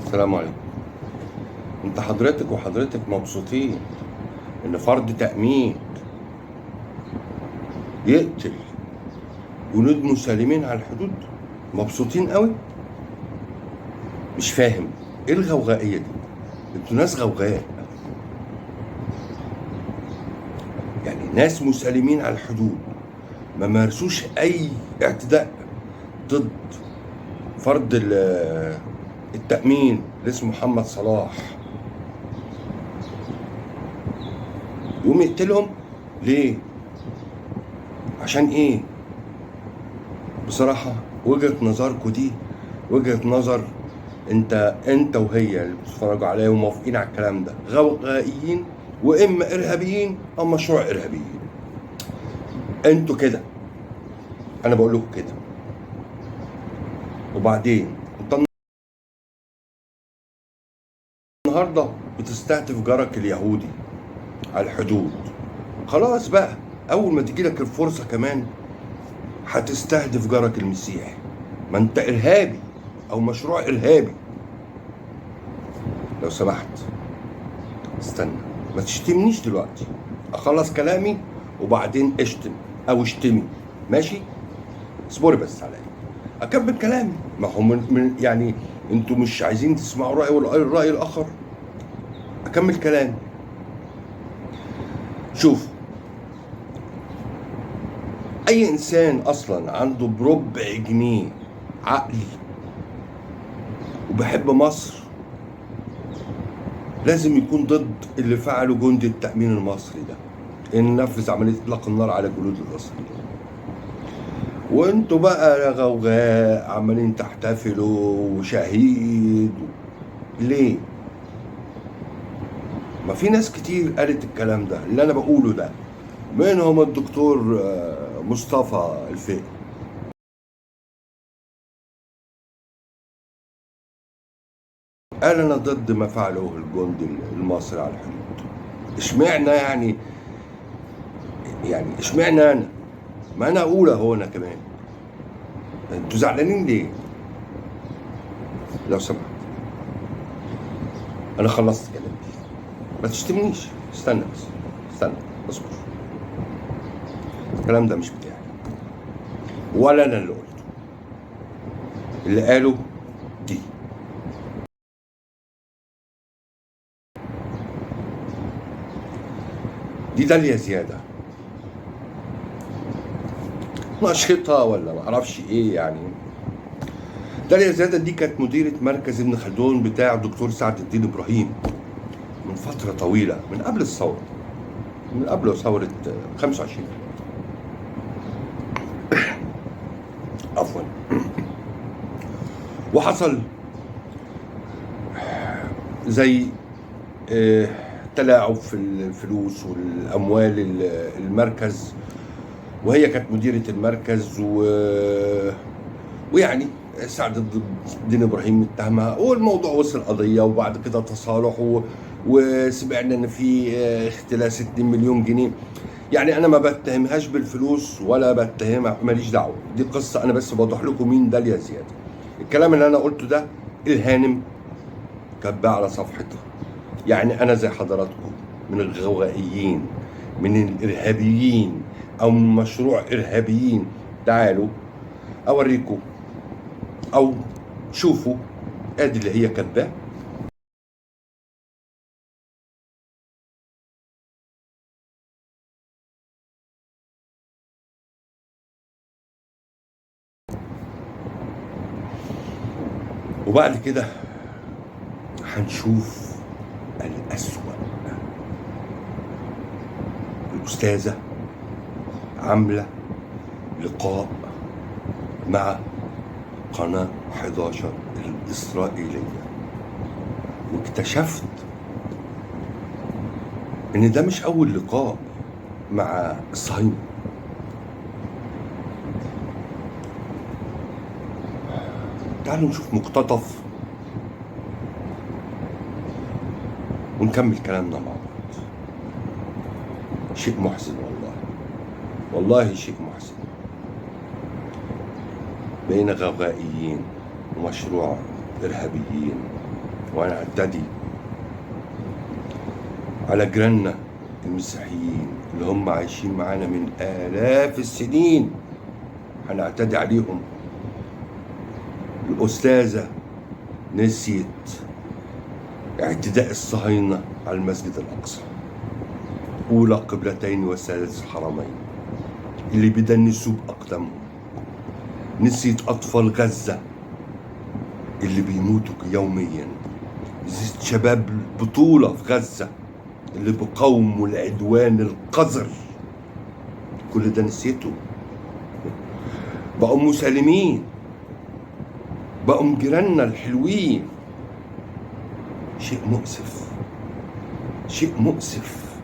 السلام عليكم. انت حضرتك وحضرتك مبسوطين ان فرد تأمين يقتل جنود مسالمين على الحدود؟ مبسوطين قوي؟ مش فاهم ايه الغوغائية دي؟ انتوا ناس غوغاء، يعني ناس مسالمين على الحدود ما مارسوش اي اعتداء ضد فرد التأمين اللي اسمه محمد صلاح، يقوم يقتلهم ليه؟ عشان ايه؟ بصراحة وجهة نظركم دي وجهة نظر انت وهي اللي بتتفرجوا عليا وموافقين على الكلام ده غوغائيين، واما ارهابيين او مشروع ارهابيين. انتوا كده، انا بقول لكم كده. وبعدين انت النهارده بتستهدف جارك اليهودي على الحدود، خلاص بقى اول ما تجي لك الفرصه كمان هتستهدف جارك المسيحي. ما انت ارهابي او مشروع ارهابي. لو سمحت استنى، ما تشتمنيش دلوقتي، اخلص كلامي وبعدين اشتم او اشتمي، ماشي؟ اصبري بس عليا اكمل كلامي. ما هو من يعني انتوا مش عايزين تسمعوا رايي ولا الراي الاخر؟ اكمل كلامي. شوف، اي انسان اصلا عنده بربع جنيه عقل وبحب مصر لازم يكون ضد اللي فعله جندي التأمين المصري ده، ان نفذ عمليه اطلاق النار على جنود المصريين. وانتوا بقى يا غوغاء عمالين تحتفلوا وشهيد ليه؟ ما في ناس كتير قالت الكلام ده اللي انا بقوله ده، منهم الدكتور مصطفى الفقي. قال انا ضد ما فعله الجندي المصري على الحدود. اشمعنى يعني اشمعنى انا؟ ما انا اقول اهو انا كمان. انتوا زعلانين ليه؟ لو سمحت انا خلصت كلامي، ما تشتمنيش. استنى بس، استنى اصبر. الكلام ده مش بتاعي ولا انا اللي قلته، اللي قاله دي داليا زياده، نشيطه ولا معرفش ايه يعني. داليا زياده دي كانت مديره مركز ابن خلدون بتاع الدكتور سعد الدين ابراهيم من فتره طويله، من قبل الثوره، من قبل ثوره 25 عفوا. وحصل زي تلاعب في الفلوس والاموال المركز، وهي كانت مديره المركز ويعني سعد الدين ابراهيم اتهمها، والموضوع وصل قضيه، وبعد كده تصالح وسمعنا ان في اختلاس 2 مليون جنيه. يعني انا ما بتهمهاش بالفلوس ولا بتهمها، ماليش دعوه، دي قصه انا بس بوضح لكم مين داليا زياده. الكلام اللي انا قلته ده الهانم كاتباه على صفحتها. يعني انا زي حضراتكم من الغوغائيين، من الارهابيين او من مشروع ارهابيين. تعالوا اوريكم او شوفوا، ادي اللي هي كاتباه. وبعد كده هنشوف الأسوأ. الأستاذة عاملة لقاء مع قناة 11 الإسرائيلية، واكتشفت إن ده مش أول لقاء مع الصهاينة. تعالوا نشوف مقتطف ونكمل كلامنا مع بعض. شيء محزن والله، والله شيء محزن. بين غوغائيين ومشروع إرهابيين وهنعتدي على جيراننا المسيحيين اللي هم عايشين معانا من آلاف السنين، هنعتدي عليهم. الأستاذة نسيت اعتداء الصهاينة على المسجد الأقصى، أولى قبلتين وثالث الحرمين اللي بيدنسوا بأقدامهم. نسيت أطفال غزة اللي بيموتوا يوميا. نسيت شباب البطولة في غزة اللي بقاوموا العدوان القذر. كل ده نسيته. بقوا مسالمين، بقوا جيراننا الحلوين. شيء مؤسف، شيء مؤسف.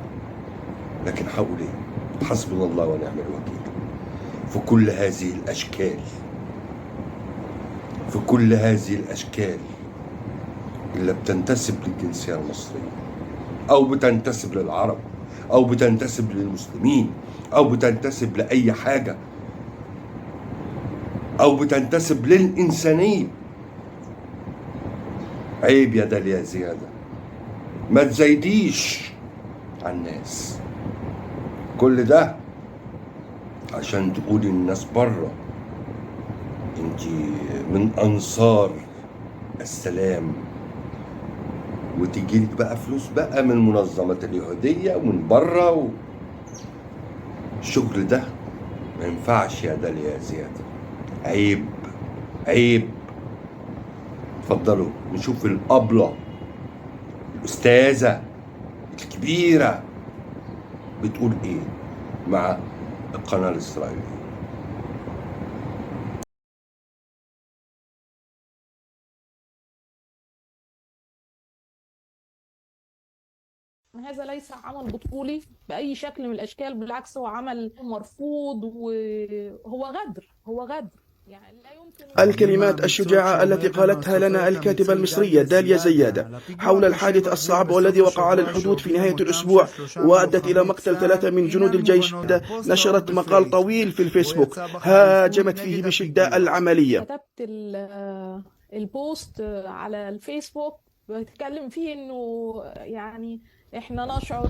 لكن هقول ايه؟ حسبنا الله ونعم الوكيل في كل هذه الاشكال، في كل هذه الاشكال اللي بتنتسب للجنسيه المصريه، او بتنتسب للعرب، او بتنتسب للمسلمين، او بتنتسب لاي حاجه، او بتنتسب للانسانيه. عيب يا داليا زياده، ما تزايديش على الناس. كل ده عشان تقولي الناس بره انت من انصار السلام، وتجيلك بقى فلوس بقى من المنظمات اليهوديه ومن بره الشغل ده ما ينفعش يا داليا زياده. عيب، عيب. اتفضلوا نشوف الأبلة الأستاذة الكبيرة بتقول إيه مع القناة الإسرائيلية. هذا ليس عمل بطولي بأي شكل من الأشكال، بالعكس هو عمل مرفوض وهو غدر، هو غدر. يعني لا يمكن. الكلمات الشجاعة التي قالتها لنا الكاتبة المصرية داليا زياده حول الحادث الصعب والذي وقع على الحدود في نهاية الأسبوع وأدت إلى مقتل 3 من جنود الجيش، نشرت مقال طويل في الفيسبوك هاجمت فيه بشدة العملية. كتبت البوست على الفيسبوك بتكلم فيه إنه يعني احنا نشعر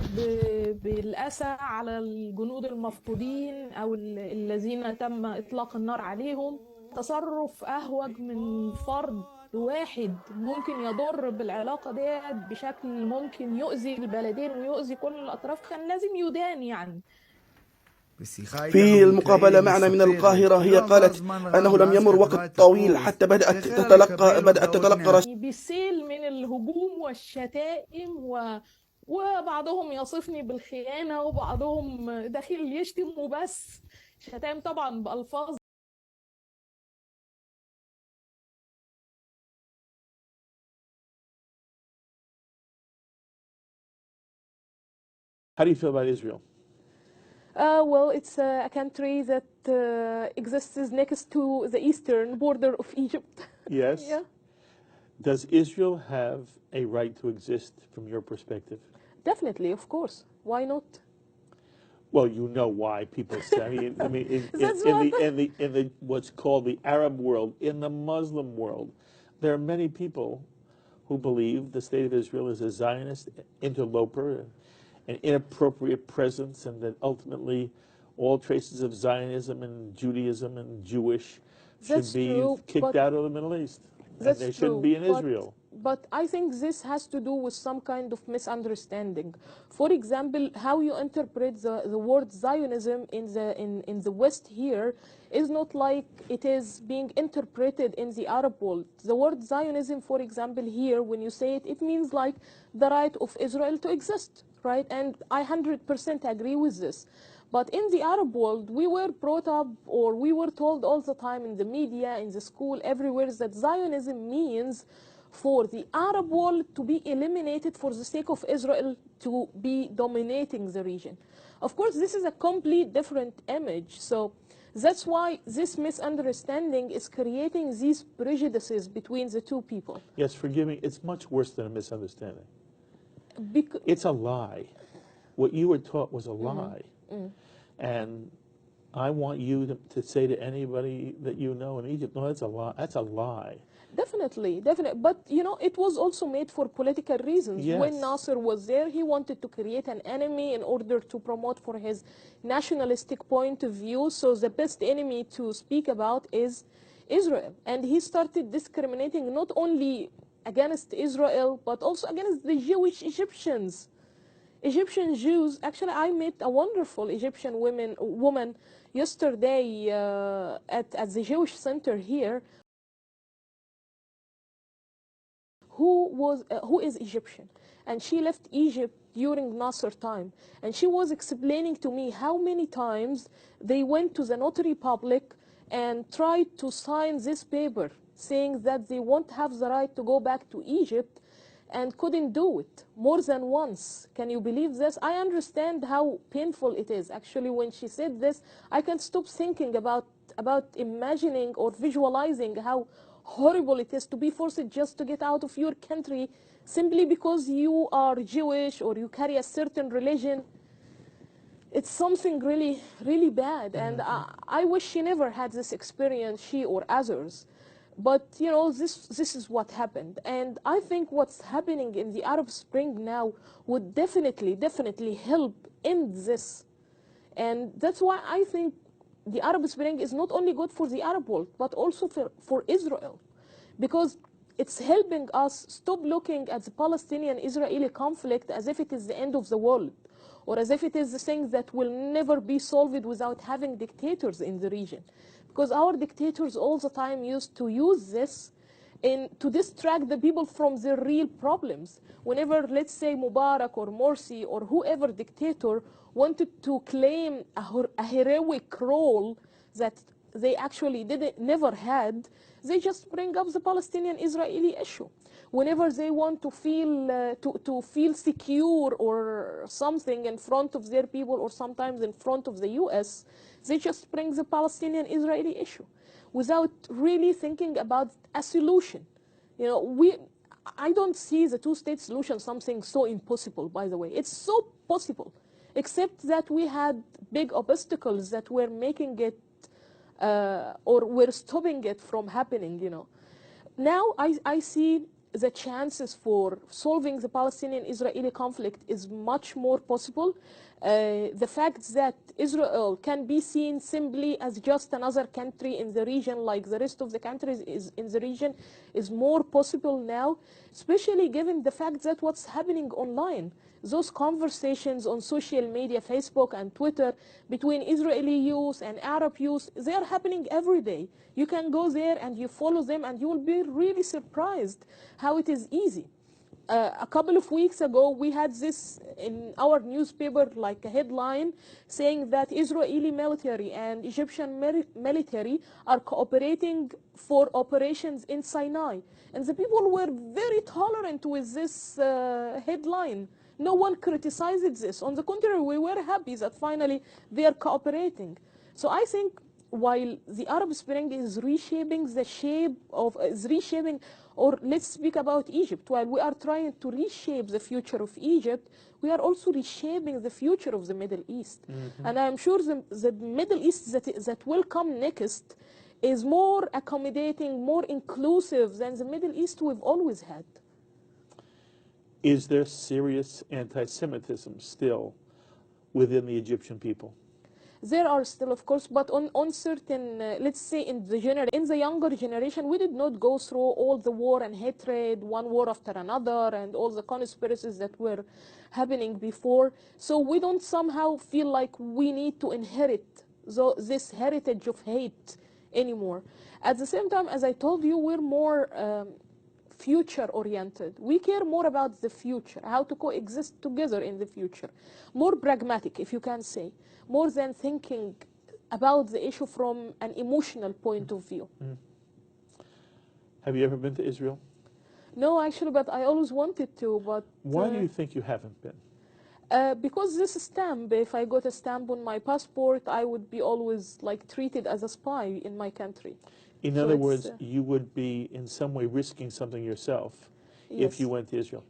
بالأسى على الجنود المفقودين او الذين تم اطلاق النار عليهم. تصرف اهوج من فرد واحد ممكن يضر بالعلاقة ديت بشكل ممكن يؤذي البلدين ويؤذي كل الاطراف، كان لازم يدان يعني. في المقابلة معنا من القاهرة هي قالت أنه لم يمر وقت طويل حتى بدأت تتلقى بيسيل من الهجوم والشتائم وبعضهم يصفني بالخيانة وبعضهم داخل يشتم وبس، شتائم طبعا بألفاظ. How do you feel about Israel? Well, it's a country that exists next to the eastern border of Egypt. Yes. Yeah. Does Israel have a right to exist from your perspective? Definitely, of course. Why not? Well, you know why people say. I mean, in the what's called the Arab world, in the Muslim world, there are many people who believe the state of Israel is a Zionist interloper, an inappropriate presence, and that ultimately all traces of Zionism and Judaism and Jewish should be kicked out of the Middle East. And they shouldn't be in Israel. But I think this has to do with some kind of misunderstanding. For example, how you interpret the word Zionism in the West here is not like it is being interpreted in the Arab world. The word Zionism, for example, here, when you say it, it means like the right of Israel to exist, right? And I 100% agree with this. But in the Arab world, we were brought up, or we were told all the time in the media, in the school, everywhere, that Zionism means for the Arab world to be eliminated for the sake of Israel to be dominating the region. Of course, this is a complete different image. So that's why this misunderstanding is creating these prejudices between the two people. Yes, forgive me, it's much worse than a misunderstanding. It's a lie. What you were taught was a lie. And I want you to say to anybody that you know in Egypt, no, that's a lie. That's a lie. Definitely, definitely. But you know, it was also made for political reasons. Yes. When Nasser was there, he wanted to create an enemy in order to promote for his nationalistic point of view. So the best enemy to speak about is Israel. And he started discriminating not only against Israel, but also against the Jewish Egyptians. Egyptian Jews, actually I met a wonderful Egyptian woman yesterday at the Jewish Center here, who is Egyptian, and she left Egypt during Nasser time, and she was explaining to me how many times they went to the notary public and tried to sign this paper saying that they won't have the right to go back to Egypt, and couldn't do it more than once. Can you believe this? I understand how painful it is. Actually, when she said this, I can't stop thinking about imagining or visualizing how horrible it is to be forced just to get out of your country simply because you are Jewish or you carry a certain religion. It's something really, really bad. And I wish she never had this experience, she or others. But, you know, this is what happened. And I think what's happening in the Arab Spring now would definitely help end this. And that's why I think the Arab Spring is not only good for the Arab world, but also for Israel. Because it's helping us stop looking at the Palestinian-Israeli conflict as if it is the end of the world, or as if it is the thing that will never be solved without having dictators in the region. Because our dictators all the time used to use this to distract the people from their real problems. Whenever, let's say, Mubarak or Morsi or whoever dictator wanted to claim a heroic role that they actually never had, they just bring up the Palestinian-Israeli issue. Whenever they want to feel secure or something in front of their people, or sometimes in front of the U.S., they just bring the Palestinian-Israeli issue without really thinking about a solution. You know, I don't see the two-state solution something so impossible, by the way. It's so possible, except that we had big obstacles that were making it or were stopping it from happening, you know. Now I see the chances for solving the Palestinian-Israeli conflict is much more possible. The fact that Israel can be seen simply as just another country in the region like the rest of the countries in the region is more possible now, especially given the fact that what's happening online. Those conversations on social media, Facebook and Twitter, between Israeli youth and Arab youth, they are happening every day. You can go there and you follow them and you will be really surprised how it is easy. A couple of weeks ago, we had this in our newspaper, like a headline, saying that Israeli military and Egyptian military are cooperating for operations in Sinai. And the people were very tolerant with this headline. No one criticized this. On the contrary, we were happy that finally they are cooperating. So I think while the Arab Spring is reshaping the shape of, or let's speak about Egypt, while we are trying to reshape the future of Egypt, we are also reshaping the future of the Middle East. And I'm sure the Middle East that will come next is more accommodating, more inclusive than the Middle East we've always had. Is there serious anti-Semitism still within the Egyptian people? There are still, of course, but on certain, let's say in the younger generation, we did not go through all the war and hatred, one war after another, and all the conspiracies that were happening before. So we don't somehow feel like we need to inherit this heritage of hate anymore. At the same time, as I told you, we're more future-oriented. We care more about the future, how to coexist together in the future. More pragmatic, if you can say, more than thinking about the issue from an emotional point of view. Have you ever been to Israel? No, actually, but I always wanted to. But why do you think you haven't been? Because this stamp, if I got a stamp on my passport, I would be always like treated as a spy in my country. In other words, you would be in some way risking something yourself if you went to Israel.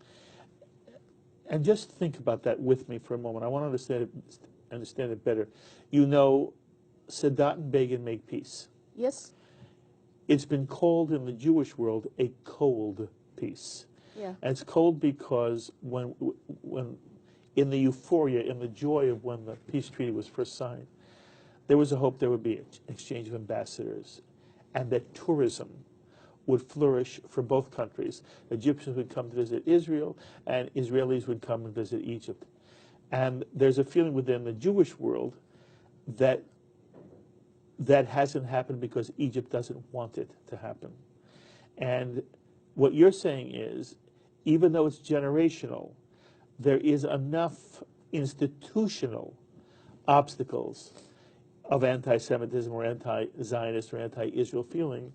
And just think about that with me for a moment. I want to understand it better. You know, Sadat and Begin make peace. Yes. it's been called in the Jewish world a cold peace. Yeah. And it's cold because when in the euphoria, in the joy of when the peace treaty was first signed, there was a hope there would be an exchange of ambassadors and that tourism would flourish for both countries. Egyptians would come to visit Israel, and Israelis would come and visit Egypt. And there's a feeling within the Jewish world that that hasn't happened because Egypt doesn't want it to happen. And what you're saying is, even though it's generational, there is enough institutional obstacles of anti-Semitism or anti-Zionist or anti-Israel feeling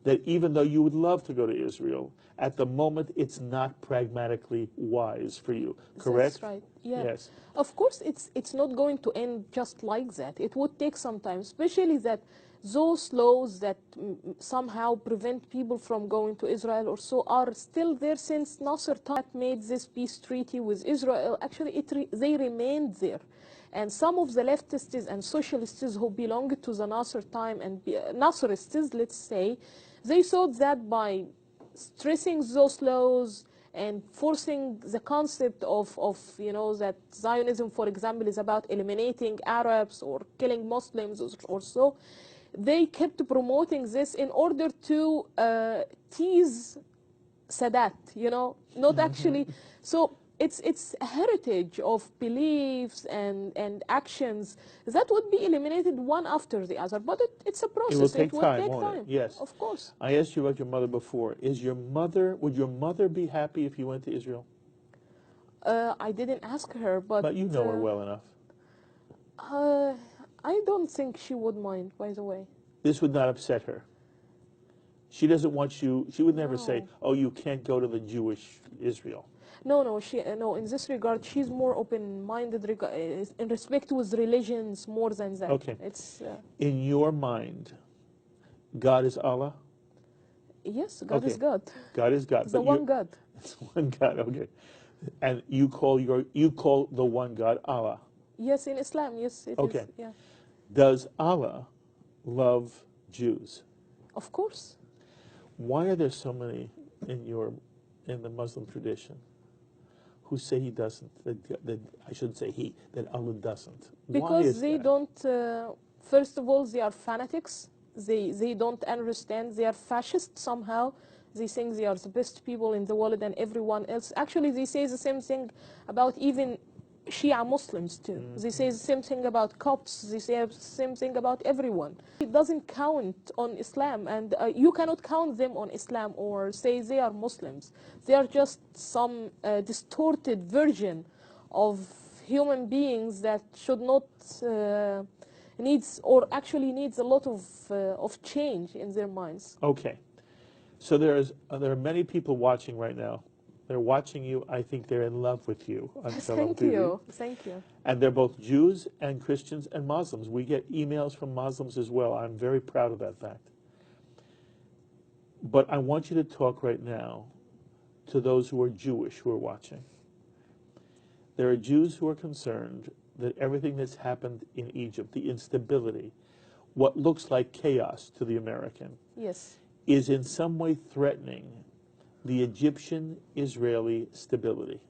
that even though you would love to go to Israel, at the moment it's not pragmatically wise for you, correct? That's right. Yeah. Yes. Of course, it's not going to end just like that. It would take some time, especially that those laws that somehow prevent people from going to Israel or so are still there since Nasser time made this peace treaty with Israel. Actually, they remained there. And some of the leftists and socialists who belonged to the Nasser time and Nasserists, let's say, they thought that by stressing those laws and forcing the concept of that Zionism, for example, is about eliminating Arabs or killing Muslims or so, they kept promoting this in order to tease Sadat, not actually. So it's a heritage of beliefs and actions that would be eliminated one after the other. But it's a process. It will take time, take won't time. it? Yes. Of course. I asked you about your mother before. Would your mother be happy if you went to Israel? I didn't ask her, but you know her well enough. I don't think she would mind, by the way. This would not upset her. She doesn't want you, she would never say, No. oh, you can't go to the Jewish Israel. No, in this regard, she's more open-minded in respect with religions more than that. Okay. It's In your mind, God is Allah? yes, God is Okay. God. God is God. The but one God. It's one God, okay. And you call the one God Allah. Yes, in Islam, yes, it is. Okay. Yeah, Does Allah love Jews? of course. Why are there so many in the Muslim tradition who say he doesn't? That I shouldn't say he. That Allah doesn't. Why Because is they that? don't. First of all, they are fanatics. They don't understand. They are fascist somehow. They think they are the best people in the world and everyone else. Actually, they say the same thing about even Shia Muslims too. They say the same thing about Copts. They say the same thing about everyone. It doesn't count on Islam, and you cannot count them on Islam or say they are Muslims. They are just some distorted version of human beings that should not needs a lot of change in their minds. Okay. So there are many people watching right now. They're watching you. I think they're in love with you on Shalom Thank TV. you. Thank you. And they're both Jews and Christians and Muslims. We get emails from Muslims as well. I'm very proud of that fact. But I want you to talk right now to those who are Jewish who are watching. There are Jews who are concerned that everything that's happened in Egypt, the instability, what looks like chaos to the American, Yes. is in some way threatening the Egyptian-Israeli stability.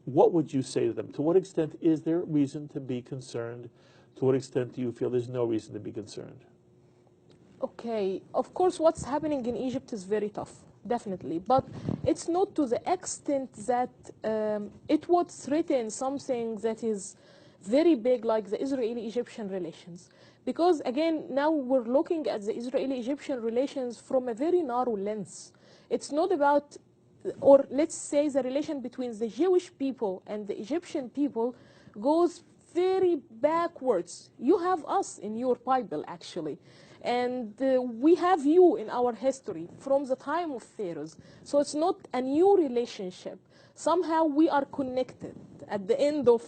What would you say to them? To what extent is there reason to be concerned? To what extent do you feel there's no reason to be concerned? Okay, of course what's happening in Egypt is very tough, definitely. But it's not to the extent that it would threaten something that is very big like the Israeli-Egyptian relations. Because again, now we're looking at the Israeli-Egyptian relations from a very narrow lens. It's not about, or let's say the relation between the Jewish people and the Egyptian people goes very backwards. You have us in your Bible, actually. And we have you in our history from the time of pharaohs. So it's not a new relationship. Somehow we are connected. At the end of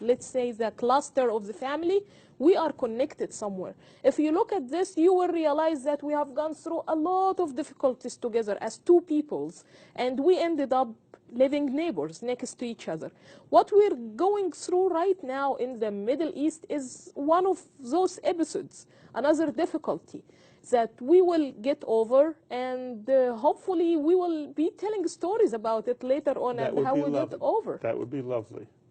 let's say, the cluster of the family, we are connected somewhere. If you look at this, you will realize that we have gone through a lot of difficulties together as two peoples, and we ended up living neighbors next to each other. What we're going through right now in the Middle East is one of those episodes, another difficulty. that we will get over, and hopefully we will be telling stories about it later on That and would how be we get lovely. over. That would be lovely.